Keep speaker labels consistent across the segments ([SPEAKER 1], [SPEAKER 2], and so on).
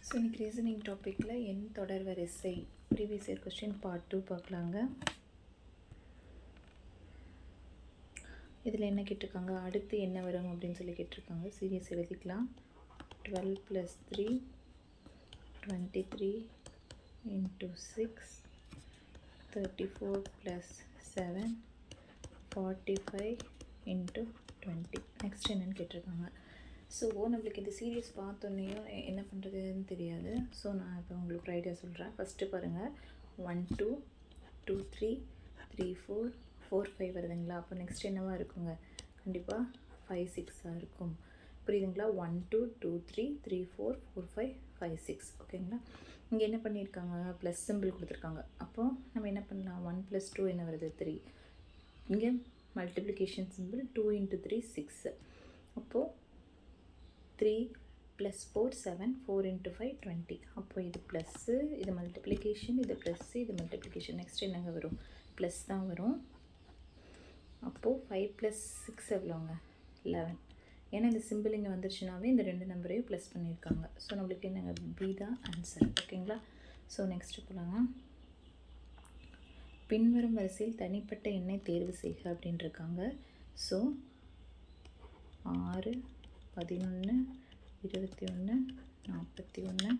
[SPEAKER 1] So இன்றைக்கி reasoning டாப்பிக்கில் எண் தொடர் வரிசை ப்ரீவியஸ் இயர் கொஸ்டின் பார்ட் 2 பார்க்கலாங்க. இதில் என்ன கேட்டிருக்காங்க, அடுத்து என்ன வரும் அப்படின்னு சொல்லி கேட்டிருக்காங்க. சீரியஸ் எழுதிக்கலாம். 12 + 3 23 × 6 34 + 7 45 × 20. நெக்ஸ்ட் என்னன்னு கேட்டிருக்காங்க. ஸோ நம்மளுக்கு இந்த சீரியஸ் பார்த்தோன்னையும் என்ன பண்ணுறதுன்னு தெரியாது. ஸோ நான் இப்போ உங்களுக்கு ஒரு ஐடியா சொல்கிறேன். ஃபஸ்ட்டு பாருங்கள், 1 2 2 3 3 4 4 5 வருதுங்களா. அப்போ நெக்ஸ்ட் என்னவாக இருக்குங்க, கண்டிப்பாக 5 6 இருக்கும். புரியுதுங்களா? 1 2 2 3 3 4 4 5 5 6. ஓகேங்களா? இங்கே என்ன பண்ணியிருக்காங்க, ப்ளஸ் சிம்பிள் கொடுத்துருக்காங்க. அப்போது நம்ம என்ன பண்ணலாம், 1 + 2 என்ன வருது, 3. இங்கே மல்டிப்ளிகேஷன் சிம்பிள் 2 × 3 6. அப்போது 3 + 4 7 4 × 5 20. அப்போ இது ப்ளஸ்ஸு, இது மல்டிப்ளிகேஷன், இது ப்ளஸ்ஸு, இது மல்டிப்ளிகேஷன். நெக்ஸ்ட் என்னங்க வரும், ப்ளஸ் தான் வரும். அப்போது 5 + 6 எவ்வளோங்க, 11. ஏன்னா இந்த சிம்பிள் இங்கே வந்துருச்சுனாவே இந்த ரெண்டு நம்பரையும் ப்ளஸ் பண்ணியிருக்காங்க. ஸோ நம்மளுக்கு என்னங்க, பி தான் ஆன்சர். ஓகேங்களா? ஸோ நெக்ஸ்ட்டு போகலாங்க. பின்வரும் வரிசையில் தனிப்பட்ட எண்ணை தேர்வு செய்க அப்படின்ட்டுருக்காங்க. ஸோ 6 11 21 41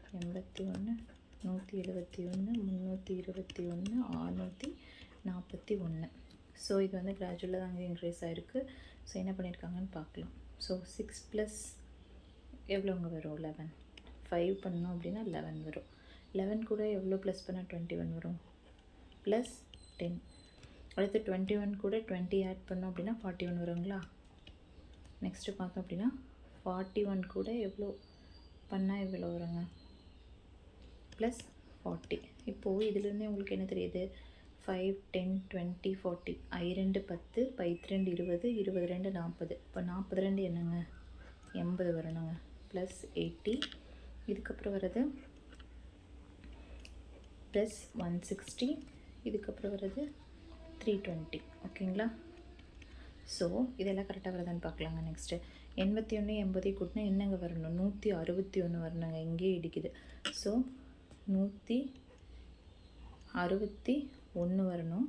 [SPEAKER 1] 81 171 321 641. ஸோ இது வந்து கிராஜுவலாக தாங்க இன்க்ரீஸ் ஆகிருக்கு. ஸோ என்ன பண்ணியிருக்காங்கன்னு பார்க்கலாம். ஸோ 6 + எவ்வளோங்க வரும், 11. 5 பண்ணோம் அப்படின்னா 11 வரும். 11 கூட எவ்வளோ ப்ளஸ் பண்ணால் 21 வரும், +10. அடுத்து 21 கூட 20 ஆட் பண்ணோம் அப்படின்னா 41 வருங்களா. நெக்ஸ்ட்டு பார்த்தோம் அப்படின்னா 41 கூட எவ்வளோ பண்ணால் எவ்வளோ வருங்க, +40. இப்போது இதுலேருந்தே உங்களுக்கு என்ன தெரியுது, 5 10 20 40. I2 10, π2 20, 22 40. இப்போ 42 என்னங்க, 80 வரணுங்க. +80. இதுக்கப்புறம் வர்றது +160. இதுக்கப்புறம் வர்றது 320. ஓகேங்களா? ஸோ இதெல்லாம் கரெக்டாக வருதான்னு பார்க்கலாங்க. நெக்ஸ்ட்டு 81 80 கூட்டினா என்னங்க வரணும், 161 வரணுங்க. இங்கேயே இடிக்குது. ஸோ 161 வரணும்.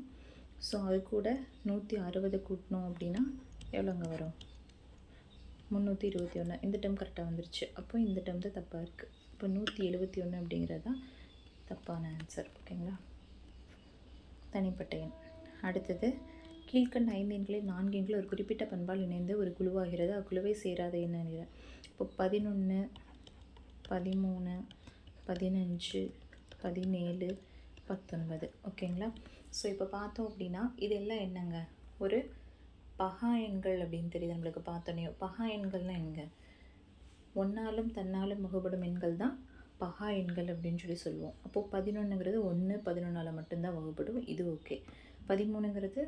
[SPEAKER 1] ஸோ அது கூட 160 கூட்டினோம் அப்படின்னா எவ்வளோங்க வரும், 321. இந்த டைம் கரெக்டாக வந்துருச்சு. அப்போ இந்த டைம் தான் தப்பாக இருக்குது. இப்போ 171 அப்படிங்கிறது தான் தப்பான ஆன்சர். ஓகேங்களா? தனிப்பட்ட எண். அடுத்தது, கீழ்கண்ட 5 எண்களில் 4 எண்கள் ஒரு குறிப்பிட்ட பண்பால் இணைந்து ஒரு குழுவாகிறது. அக்குழுவை சேராத எண் என்கிற. இப்போ 11 13 15 17 19. ஓகேங்களா? ஸோ இப்போ பார்த்தோம் அப்படின்னா இதெல்லாம் என்னங்க, ஒரு பகா எண்கள் அப்படின்னு தெரியுது நம்மளுக்கு பார்த்தோன்னே. பகா எண்கள்னால் என்னங்க, ஒன்றாலும் தன்னாலும் வகுப்படும் எண்கள் தான் பகா எண்கள் அப்படின்னு சொல்லி சொல்லுவோம். அப்போது 11ங்கிறது 1 11ஆல் மட்டும்தான் வகுப்படும். இது ஓகே. 13ங்கிறது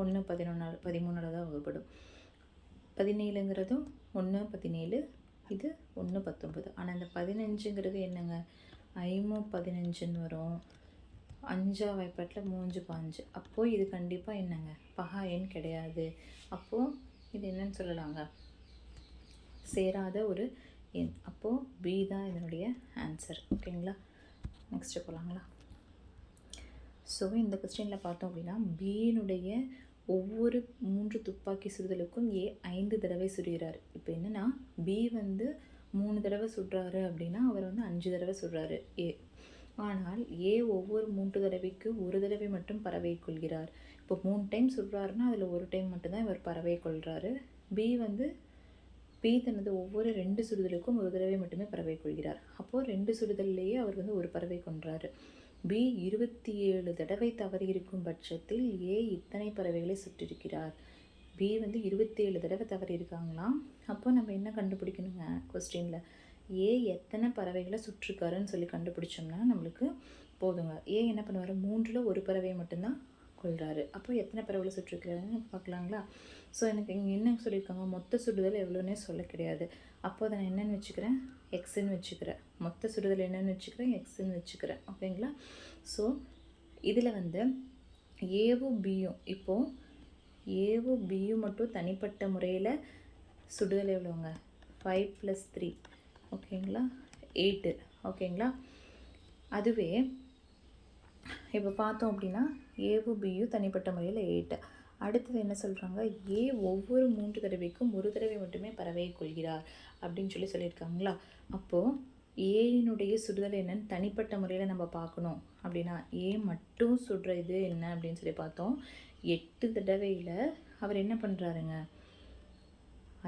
[SPEAKER 1] 1 13ஆல் தான் வகுப்படும். 17ங்கிறதும் 1 17, இது 1 19. ஆனால் இந்த 15ங்கிறது என்னங்க, 5 15ன்னு வரும். 5ஆம் வாய்ப்பாட்டில் 3 5. அப்போது இது கண்டிப்பாக என்னங்க, பகா எண் கிடையாது. அப்போது இது என்னன்னு சொல்லலாங்க, சேராத ஒரு எண். அப்போது பி தான் இதனுடைய ஆன்சர். ஓகேங்களா? நெக்ஸ்ட்டு போகலாங்களா. ஸோ இந்த கொஸ்டினில் பார்த்தோம் அப்படின்னா பியினுடைய ஒவ்வொரு 3 துப்பாக்கி சுடுதலுக்கும் ஏ 5 தடவை சுடுகிறார். இப்போ என்னென்னா, பி வந்து 3 தடவை சுடுறாரு அப்படின்னா அவர் வந்து 5 தடவை சுடுறாரு ஏ. ஆனால் ஏ ஒவ்வொரு 3 தடவைக்கு ஒரு தடவை மட்டும் பறவை கொள்கிறார். இப்போ 3 டைம் சுடுறாருன்னா அதில் ஒரு டைம் மட்டும்தான் இவர் பறவை கொள்கிறாரு. பி தனது ஒவ்வொரு 2 சுடுதலுக்கும் ஒரு தடவை மட்டுமே பறவை கொள்கிறார். அப்போது 2 சுடுதல்லையே அவர் வந்து ஒரு பறவை கொன்றாரு. பி 27 தடவை தவறி இருக்கும் பட்சத்தில் ஏ இத்தனை பறவைகளை சுற்றிருக்கிறார். பி வந்து 27 தடவை தவறி இருக்காங்களாம். அப்போ நம்ம என்ன கண்டுபிடிக்கணுங்க, கொஸ்டினில் ஏ எத்தனை பறவைகளை சுற்றிருக்காருன்னு சொல்லி கண்டுபிடிச்சோம்னா நம்மளுக்கு போதுங்க. ஏ என்ன பண்ணுவார், 3ல் ஒரு பறவை மட்டும்தான் கொள்கிறாரு. அப்போ எத்தனை பறவைகளை சுற்றிருக்கிறாருன்னு பார்க்கலாங்களா. ஸோ எனக்கு இங்கே என்ன சொல்லியிருக்காங்க, மொத்த சுடுதல் எவ்வளோன்னே சொல்ல கிடையாது. அப்போ அதை நான் என்னென்னு வச்சுக்கிறேன், எக்ஸுன்னு வச்சுக்கிறேன். மொத்த சுடுதல் என்னென்னு வச்சுக்கிறேன், எக்ஸுன்னு வச்சுக்கிறேன். ஓகேங்களா? ஸோ இதில் வந்து ஏவும் பியும், இப்போது ஏவும் பியும் மட்டும் தனிப்பட்ட முறையில் சுடுதல் எவ்வளோங்க, 5 + 3. ஓகேங்களா? 8 ஓகேங்களா. அதுவே இப்போ பார்த்தோம் அப்படின்னா ஏவும் பியும் தனிப்பட்ட முறையில் 8. அடுத்தது என்ன சொல்கிறாங்க, ஏ ஒவ்வொரு 3 தடவைக்கும் ஒரு தடவை மட்டுமே பறவையை கொள்கிறார் அப்படின்னு சொல்லியிருக்காங்களா. அப்போது ஏனுடைய சுடுதல் என்னன்னு தனிப்பட்ட முறையில் நம்ம பார்க்கணும் அப்படின்னா ஏ மட்டும் சுடுற இது என்ன அப்படின்னு சொல்லி பார்த்தோம். 8 தடவையில் அவர் என்ன பண்ணுறாருங்க,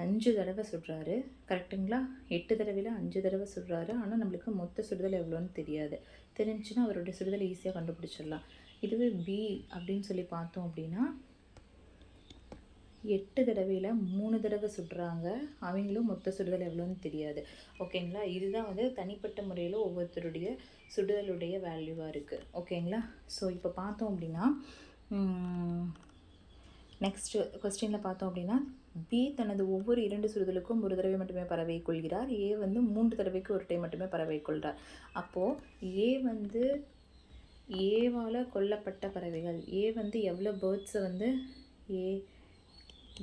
[SPEAKER 1] 5 தடவை சுடுறாரு. கரெக்டுங்களா. 8 தடவையில் 5 தடவை சுடுறாரு. ஆனால் நம்மளுக்கு மொத்த சுடுதல் எவ்வளோன்னு தெரியாது. தெரிஞ்சுன்னா அவருடைய சுடுதலை ஈஸியாக கண்டுபிடிச்சிடலாம். இதுவே பி அப்படின்னு சொல்லி பார்த்தோம் அப்படின்னா 8 தடவையில் 3 தடவை சுடுறாங்க. அவங்களும் மொத்த சுடுதல் எவ்வளோன்னு தெரியாது. ஓகேங்களா. இதுதான் வந்து தனிப்பட்ட முறையில் ஒவ்வொருத்தருடைய சுடுதலுடைய வேல்யூவாக இருக்குது. ஓகேங்களா. ஸோ இப்போ பார்த்தோம் அப்படின்னா நெக்ஸ்ட்டு கொஸ்டினில் பார்த்தோம் அப்படின்னா பி தனது ஒவ்வொரு 2 சுடுதலுக்கும் ஒரு தடவை மட்டுமே பறவை கொள்கிறார். ஏ வந்து 3 தடவைக்கு ஒரு டைம் மட்டுமே பறவை கொள்கிறார். அப்போது ஏ வந்து ஏவால் கொல்லப்பட்ட பறவைகள், ஏ வந்து எவ்வளோ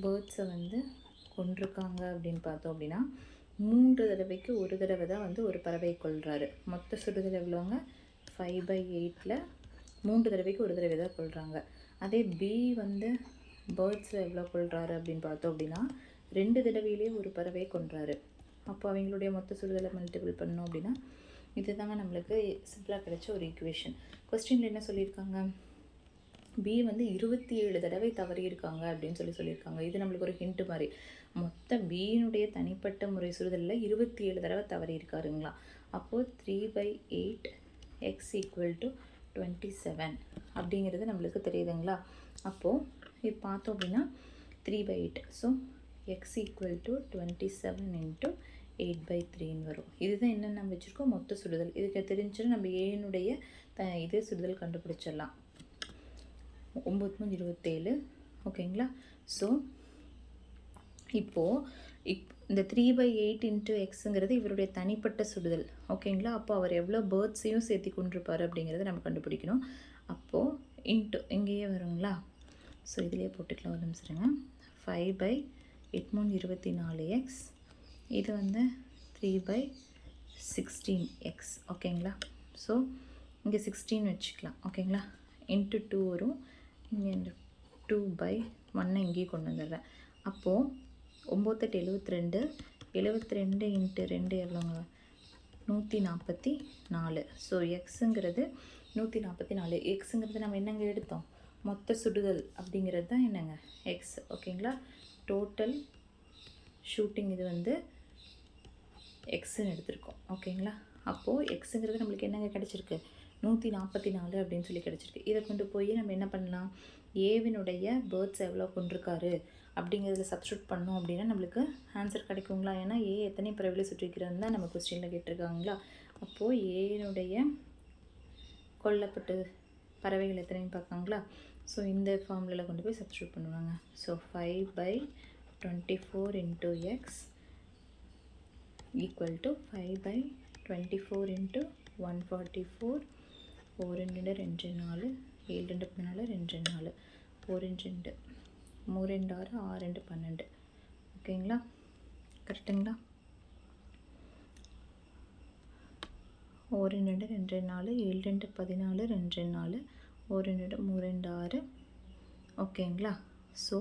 [SPEAKER 1] பேர்ட்ஸை வந்து கொண்டிருக்காங்க அப்படின்னு பார்த்தோம் அப்படின்னா 3 தடவைக்கு ஒரு தடவை தான் வந்து ஒரு பறவை கொள்கிறாரு. மொத்த சுடுதல் எவ்வளோங்க, 5/8ல் 3 தடவைக்கு ஒரு தடவை தான் கொள்கிறாங்க. அதே பி வந்து பேர்ட்ஸில் எவ்வளோ கொள்கிறாரு அப்படின்னு பார்த்தோம் அப்படின்னா 2 தடவையிலேயே ஒரு பறவை கொன்றாரு. அப்போ அவங்களுடைய மொத்த சுடுதலை மல்டிபிள் பண்ணோம் அப்படின்னா இதுதாங்க நம்மளுக்கு சிம்பிளாக கிடைச்ச ஒரு ஈக்குவேஷன். கொஸ்டினில் என்ன சொல்லியிருக்காங்க, பி வந்து 27 தடவை தவறியிருக்காங்க அப்படின்னு சொல்லியிருக்காங்க. இது நம்மளுக்கு ஒரு ஹிண்ட் மாதிரி. மொத்த பியினுடைய தனிப்பட்ட முறை சுடுதலில் 27 தடவை தவறி இருக்காருங்களா. அப்போது 3/8 x = 27 அப்படிங்கிறது நம்மளுக்கு தெரியுதுங்களா. அப்போது இது பார்த்தோம் அப்படின்னா 3/8. ஸோ x = 27 × 8/3 வரும். இதுதான் என்ன நம்ம வச்சுருக்கோம், மொத்த சுடுதல். இதுக்கு தெரிஞ்சுன்னா நம்ம ஏனுடைய இது சுடுதல் கண்டுபிடிச்சிடலாம். 9 27. ஓகேங்களா. ஸோ இப்போது இந்த 3/8 × xங்கிறது இவருடைய தனிப்பட்ட சுடுதல். ஓகேங்களா. அப்போ அவர் எவ்வளோ பேர்ட்ஸையும் சேர்த்து கொண்டிருப்பார் அப்படிங்கிறத நம்ம கண்டுபிடிக்கணும். அப்போது இன்ட்டு இங்கேயே வருங்களா. ஸோ இதிலே போட்டுக்கலாம். ஒரு நிமிஷங்க. 5/8 24x. இது வந்து 3/16x. ஓகேங்களா. ஸோ இங்கே 16 வச்சுக்கலாம். ஓகேங்களா. இன்ட்டு 2 வரும். இங்கே 2/1 இங்கேயே கொண்டு வந்துடுறேன். அப்போது 9 72. 72 × 2 எவ்வளோங்க, 144. ஸோ எக்ஸுங்கிறது 144. எக்ஸுங்கிறது நம்ம என்னங்க எடுத்தோம், மொத்த சுடுதல் அப்படிங்கிறது தான் என்னங்க எக்ஸ். ஓகேங்களா. டோட்டல் ஷூட்டிங் இது வந்து எக்ஸுன்னு எடுத்திருக்கோம். ஓகேங்களா. அப்போது எக்ஸுங்கிறது நம்மளுக்கு என்னங்க கிடச்சிருக்கு, 144 அப்படின்னு சொல்லி கிடச்சிருக்கு. இதை கொண்டு போய் நம்ம என்ன பண்ணலாம், ஏவினுடைய பேர்ட்ஸ் எவ்வளோ கொண்டிருக்காரு அப்படிங்கிறதுல சப்ஸ்டியூட் பண்ணோம் அப்படின்னா நம்மளுக்கு ஆன்சர் கிடைக்குங்களா. ஏன்னா ஏ எத்தனை பறவைகளை சுற்றிருக்கிறான்னு தான் நம்ம கொஸ்டினில் கேட்டிருக்காங்களா. அப்போது ஏனுடைய கொல்லப்பட்டு பறவைகள் எத்தனைன்னு பார்க்காங்களா. ஸோ இந்த ஃபார்முலாவில் கொண்டு போய் சப்ஸ்டியூட் பண்ணுவாங்க. So 5/24 × x = 5/24 × 144. 4 2 2 4, 7 2 14, 2 4, 4 2 3 2 6, 6 2 12. ஓகேங்களா. கரெக்டுங்களா. 4 2 2 4, 7 2 14, 2 4, 4 2 3 2 6. ஓகேங்களா. ஸோ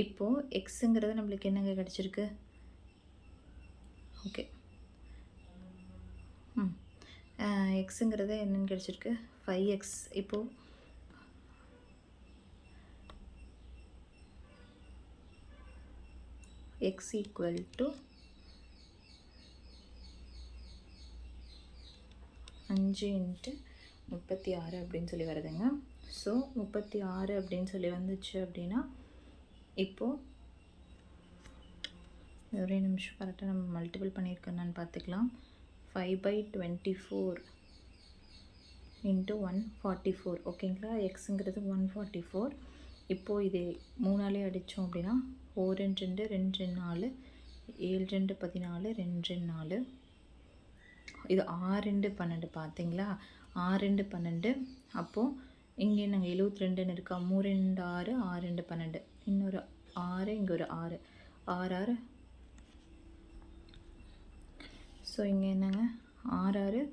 [SPEAKER 1] இப்போது எக்ஸுங்கிறது நம்மளுக்கு என்னங்க கிடச்சிருக்கு. ஓகே. எக்ஸுங்கிறது என்னென்னு கிடச்சிருக்கு, 5x. இப்போது x = 5 × 36 அப்படின்னு சொல்லி வருதுங்க. ஸோ 36 அப்படின்னு சொல்லி வந்துச்சு அப்படின்னா இப்போது ஒரே நிமிஷம் கரெக்டாக நம்ம மல்டிபிள் பண்ணியிருக்கேன்னு பார்த்துக்கலாம். 5/24 × 144. ஓகேங்களா. எக்ஸுங்கிறது 144. இப்போது இது 3ஆலே அடித்தோம் அப்படின்னா 4 2 2 4, 7 2 14, 2 4. இது 6 2 12 பார்த்தீங்களா. 6 2 12. அப்போது இங்கே நாங்கள் 72ன்னு இருக்கா. 3 2 6, 6 2 12. இன்னொரு 6, இங்கே ஒரு 6, 6 6. ஸோ இங்கே என்னங்க 6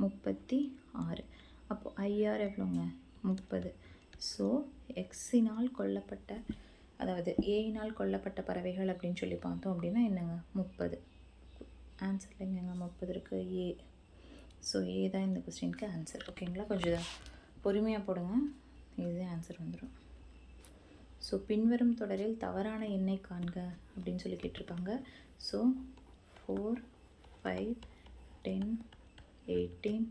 [SPEAKER 1] 36. அப்போது IR எவ்வளோங்க? 30. ஸோ எக்ஸினால் கொல்லப்பட்ட, அதாவது ஏயினால் கொல்லப்பட்ட பறவைகள் அப்படின்னு சொல்லி பார்த்தோம் அப்படின்னா என்னங்க? 30. ஆன்சரில் எங்கங்க 30 இருக்குது? ஏ. ஸோ ஏ தான் இந்த கொஸ்டினுக்கு ஆன்சர். ஓகேங்களா? கொஞ்சம் பொறுமையாக போடுங்க, இதுதான் ஆன்சர் வந்துடும். ஸோ பின்வரும் தொடரில் தவறான எண்ணை காண்க அப்படின்னு சொல்லி கேட்டிருக்காங்க. So 4, 5, 10, 18,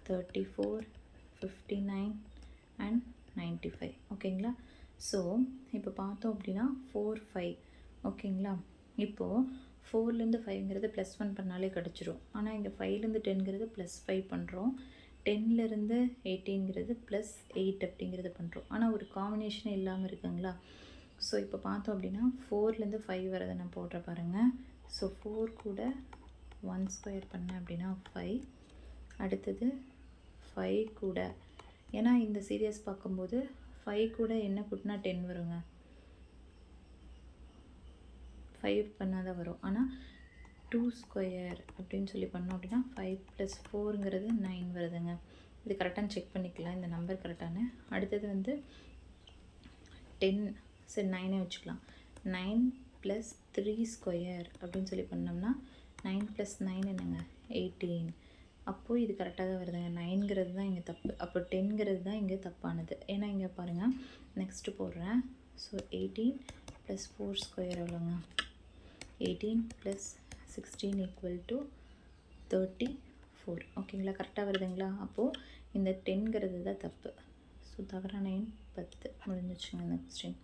[SPEAKER 1] 34, 59 and 95. ஓகேங்களா? ஸோ இப்போ பார்த்தோம் அப்படின்னா 4, 5. ஓகேங்களா? இப்போது 4லேருந்து 5ங்கிறது +1 பண்ணாலே கிடச்சிரும். ஆனால் இங்கே 5லேருந்து 10ங்கிறது +5 பண்ணுறோம். 10லேருந்து 18ங்கிறது +8 அப்படிங்கிறது பண்ணுறோம். ஆனால் ஒரு காம்பினேஷனே இல்லாமல் இருக்குங்களா? ஸோ இப்போ பார்த்தோம் அப்படின்னா 4லேருந்து 5 வரதை நான் போடுற பாருங்கள். ஸோ 4 கூட 1 ஸ்கொயர் பண்ணேன் அப்படின்னா 5. அடுத்தது 5 கூட, ஏன்னா இந்த சீரியஸ் பார்க்கும்போது 5 கூட என்ன கூட்டினா 10 வருங்க. 5 பண்ணால் தான் வரும். ஆனால் 2 ஸ்கொயர் அப்படின்னு சொல்லி பண்ணோம் அப்படின்னா 5 + 4ங்கிறது 9 வருதுங்க. இது கரெக்டானு செக் பண்ணிக்கலாம், இந்த நம்பர் கரெக்டானு. அடுத்தது வந்து 10, சரி 9 வச்சுக்கலாம். 9 + 3 ஸ்கொயர் அப்படின்னு சொல்லி பண்ணோம்னா 9 + 9 என்னங்க? 18. அப்போது இது கரெக்டாக தான் வருதுங்க. 9ங்கிறது தான் இங்கே தப்பு. அப்போ 10ங்கிறது தான் இங்கே தப்பானது. ஏன்னா இங்கே பாருங்கள், நெக்ஸ்ட்டு போடுறேன். ஸோ 18 + 4 ஸ்கொயர் எவ்வளோங்க? 18 + 16 = 34. ஓகேங்களா? கரெக்டாக வருதுங்களா? அப்போது இந்த 10ங்கிறது தான் தப்பு. ஸோ தவறான எண் 10. முடிஞ்சிச்சுங்க இந்த கொஸ்டின்.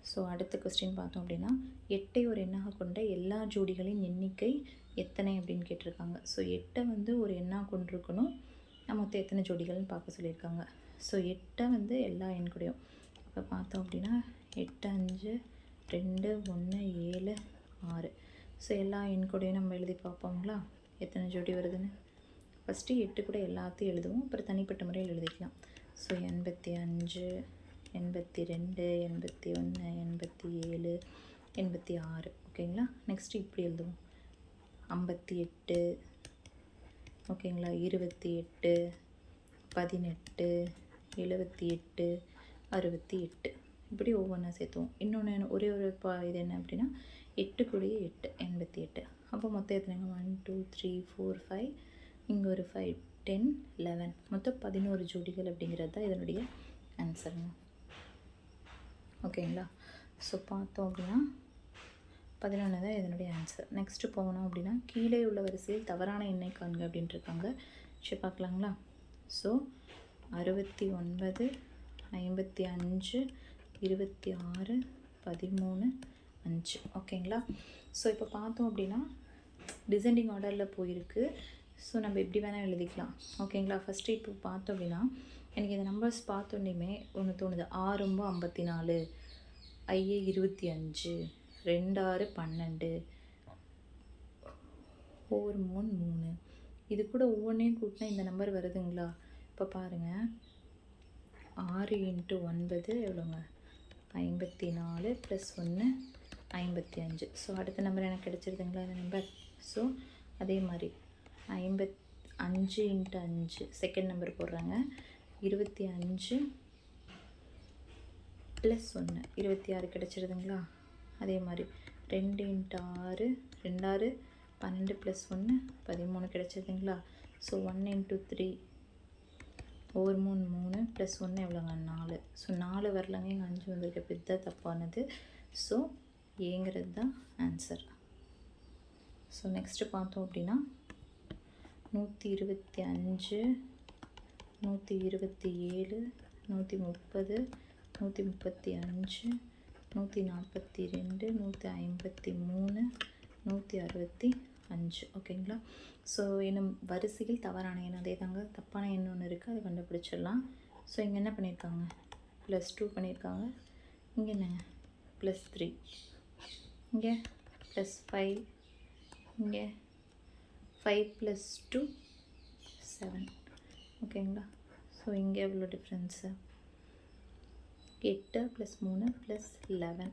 [SPEAKER 1] ஸோ அடுத்த கொஸ்டின் பார்த்தோம் அப்படின்னா 8ஐ ஒரு எண்ணாக கொண்ட எல்லா ஜோடிகளின் எண்ணிக்கை எத்தனை அப்படின்னு கேட்டிருக்காங்க. ஸோ 8ஐ வந்து ஒரு எண்ணாக கொண்டிருக்கணும், மொத்தம் எத்தனை ஜோடிகள்னு பார்க்க சொல்லியிருக்காங்க. ஸோ 8ஐ வந்து எல்லா எண் கூடயும் இப்போ பார்த்தோம் அப்படின்னா 8, 5, 2, 1, 7, 6. ஸோ எல்லா எண் கூடயும் நம்ம எழுதி பார்ப்போங்களா, எத்தனை ஜோடி வருதுன்னு. ஃபஸ்ட்டு 8 கூட எல்லாத்தையும் எழுதுவோம், அப்புறம் தனிப்பட்ட முறையில் எழுதிக்கலாம். ஸோ 85, 82, 81, 87, 86. ஓகேங்களா? நெக்ஸ்ட்டு இப்படி எழுதுவோம். 58. ஓகேங்களா? 28, 18, 78, 68. இப்படி ஒவ்வொன்றா சேர்த்துவோம். இன்னொன்று ஒரே ஒரு இது என்ன அப்படின்னா 8 கூடயே 8, 88. அப்போ மொத்தம் எத்தனைங்க? 1, 2, 3, 4, 5. இங்கே ஒரு 5, 10, 11. மொத்தம் 11 ஜோடிகள் அப்படிங்கிறது தான் இதனுடைய ஆன்சருங்க. ஓகேங்களா? ஸோ பார்த்தோம் அப்படின்னா 11 தான் இதனுடைய ஆன்சர். நெக்ஸ்ட்டு போனோம் அப்படின்னா கீழே உள்ள வரிசையில் தவறான எண்ணை காண்க அப்படின்ட்டு இருக்காங்க. சரி பார்க்கலாங்களா? ஸோ 69, 55, 26, 13, 5. ஓகேங்களா? ஸோ இப்போ பார்த்தோம் அப்படின்னா டிசெண்டிங் ஆர்டரில் போயிருக்கு. ஸோ நம்ம எப்படி வேணால் எழுதிக்கலாம். ஓகேங்களா? ஃபஸ்ட்டு இப்போ பார்த்தோம் அப்படின்னா எனக்கு இந்த நம்பர்ஸ் பார்த்தோன்னே ஒன்று தோணுது. 6 54, 5 25, 2 6 12, 4 3 3. இது கூட ஒவ்வொன்றையும் கூட்டினா இந்த நம்பர் வருதுங்களா? இப்போ பாருங்கள், 6 × 9 எவ்வளோங்க? 54 + 1 55. ஸோ அடுத்த நம்பர் எனக்கு கிடச்சிருதுங்களா இந்த நம்பர்? ஸோ அதே மாதிரி 5 × 5 செகண்ட் நம்பர் போடுறாங்க. 25 + 1 26 கிடச்சிருதுங்களா? அதே மாதிரி 2 × 6 2 6 12 + 1 13 கிடச்சிருதுங்களா? ஸோ 1 × 3 1 3 3 + 1 எவ்வளோங்க? 4. ஸோ 4 வரலங்க, இங்கே 5 வந்திருக்கு. இப்போ இதுதான் தப்பானது. ஸோ ஏங்கிறது தான் ஆன்சர். ஸோ நெக்ஸ்ட்டு பார்த்தோம் அப்படின்னா 125, 127, 130, 135, 142, 153, 165. ஓகேங்களா? ஸோ இன்னும் வரிசையில் தவறான எண் அதே தாங்க, தப்பான எண் ஒன்று இருக்குது, அதை கண்டுபிடிச்சிடலாம். ஸோ இங்கே என்ன பண்ணியிருக்காங்க? +2 பண்ணியிருக்காங்க. இங்கே என்னங்க? +3. இங்கே +5. இங்கே 5 + 2 7. ஓகேங்களா? ஸோ இங்கே எவ்வளோ டிஃப்ரென்ஸு? 8 + 3 + 11.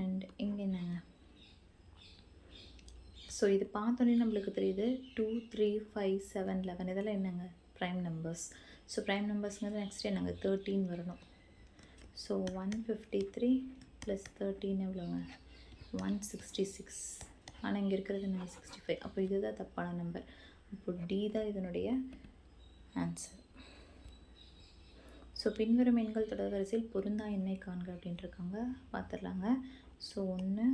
[SPEAKER 1] அண்ட் இங்கே என்னங்க? ஸோ இது பார்த்தோன்னே நம்மளுக்கு தெரியுது 2, 3, 5, 7, 11 இதெல்லாம் என்னங்க ப்ரைம் நம்பர்ஸ். ஸோ ப்ரைம் நம்பர்ஸ்ங்கிறது நெக்ஸ்ட் என்னங்க 13 வரணும். ஸோ 153 + 13 எவ்வளோங்க 166. ஆனால் இங்கே இருக்கிறது என்ன 65. அப்போ இதுதான் தப்பான நம்பர். அப்போ டி தான் இதனுடைய ஆன்சர். ஸோ பின்வரும் எண்கள் தொடர்வரிசையில் பொருந்தா எண்ணை காண்க அப்படின்ட்டுருக்காங்க, பார்த்துடலாங்க. ஸோ 1,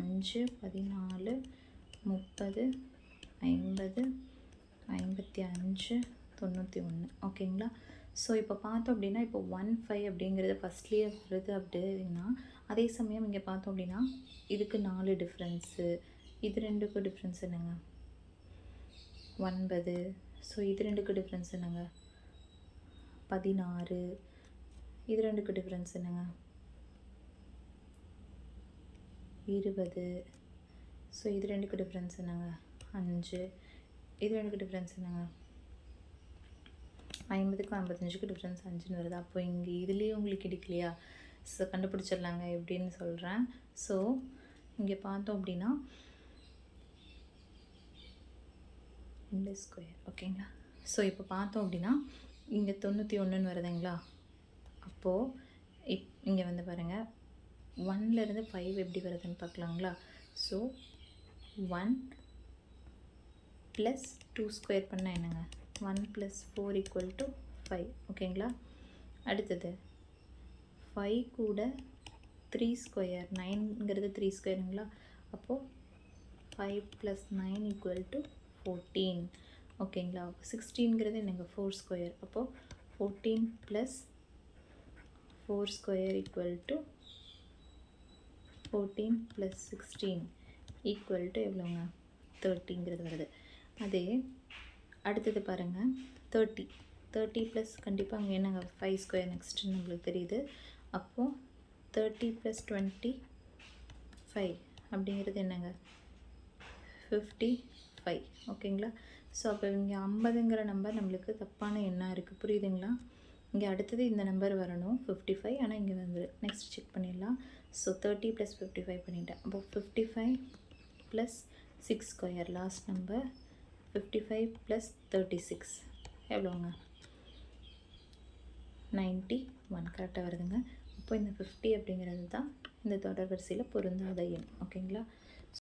[SPEAKER 1] 5, 14, 30, 50, 55, 91. ஓகேங்களா. ஸோ இப்போ பார்த்தோம் அப்படின்னா இப்போ 1, 5 அப்படிங்கிறது ஃபஸ்ட்லேயே வருது அப்படின்னா, அதே சமயம் இங்கே பார்த்தோம் அப்படின்னா இதுக்கு 4 டிஃப்ரென்ஸு, இது 2க்கும் டிஃப்ரென்ஸ் என்னங்க 9. ஸோ இது 2க்கு டிஃப்ரென்ஸ் என்னங்க 16. இது 2க்கு டிஃப்ரென்ஸ் என்னங்க 20. ஸோ இது 2க்கு டிஃப்ரென்ஸ் என்னங்க 5. இது 2க்கு டிஃப்ரென்ஸ் என்னங்க 50க்கும் 55க்கு டிஃப்ரென்ஸ் 5ன்னு வருது. அப்போ இங்கே இதுலேயே உங்களுக்கு கிடைக்கலையா? ஸோ கண்டுபிடிச்சிடலாங்க எப்படின்னு சொல்கிறேன். ஸோ இங்கே பார்த்தோம் அப்படின்னா 2 ஸ்கொயர். ஓகேங்களா. ஸோ இப்போ பார்த்தோம் அப்படின்னா இங்கே 91ன்னு வருதுங்களா. அப்போது இங்கே வந்து பாருங்கள் 1லேருந்து 5 எப்படி வருதுன்னு பார்க்கலாங்களா. ஸோ 1 + 2 ஸ்கொயர் பண்ணால் என்னங்க 1 + 4 = 5. ஓகேங்களா. அடுத்தது 5 கூட 3 ஸ்கொயர் 9ங்கிறது 3 ஸ்கொயருங்களா. அப்போது 5 + 9 = 14. ஓகேங்களா. 16ங்கிறது என்னங்க 4 ஸ்கொயர். அப்போது 14 + 4 ஸ்கொயர் = 14 + 16 = எவ்வளோங்க 30ங்கிறது வருது. அதே அடுத்தது பாருங்கள் 30 + கண்டிப்பாக அங்கே என்னங்க 5 ஸ்கொயர் நெக்ஸ்ட்டு நம்மளுக்கு தெரியுது. அப்போது 30 + 25 அப்படிங்கிறது என்னங்க 55. ஓகேங்களா. ஸோ அப்போ இங்கே 50ங்கிற நம்பர் நம்மளுக்கு தப்பான எண்ணாக இருக்குது. புரியுதுங்களா. இங்கே அடுத்தது இந்த நம்பர் வரணும் 55. ஆனால் இங்கே வந்து நெக்ஸ்ட் செக் பண்ணிடலாம். ஸோ 30 + 55 பண்ணிட்டேன். அப்போது 55 + 6 ஸ்கொயர் லாஸ்ட் நம்பர் 55 + 36 எவ்வளோங்க 91. கரெக்டாக வருதுங்க. அப்போ இந்த 50 அப்படிங்கிறது தான் இந்த தொடர் வரிசையில் பொருந்தாத எண். ஓகேங்களா.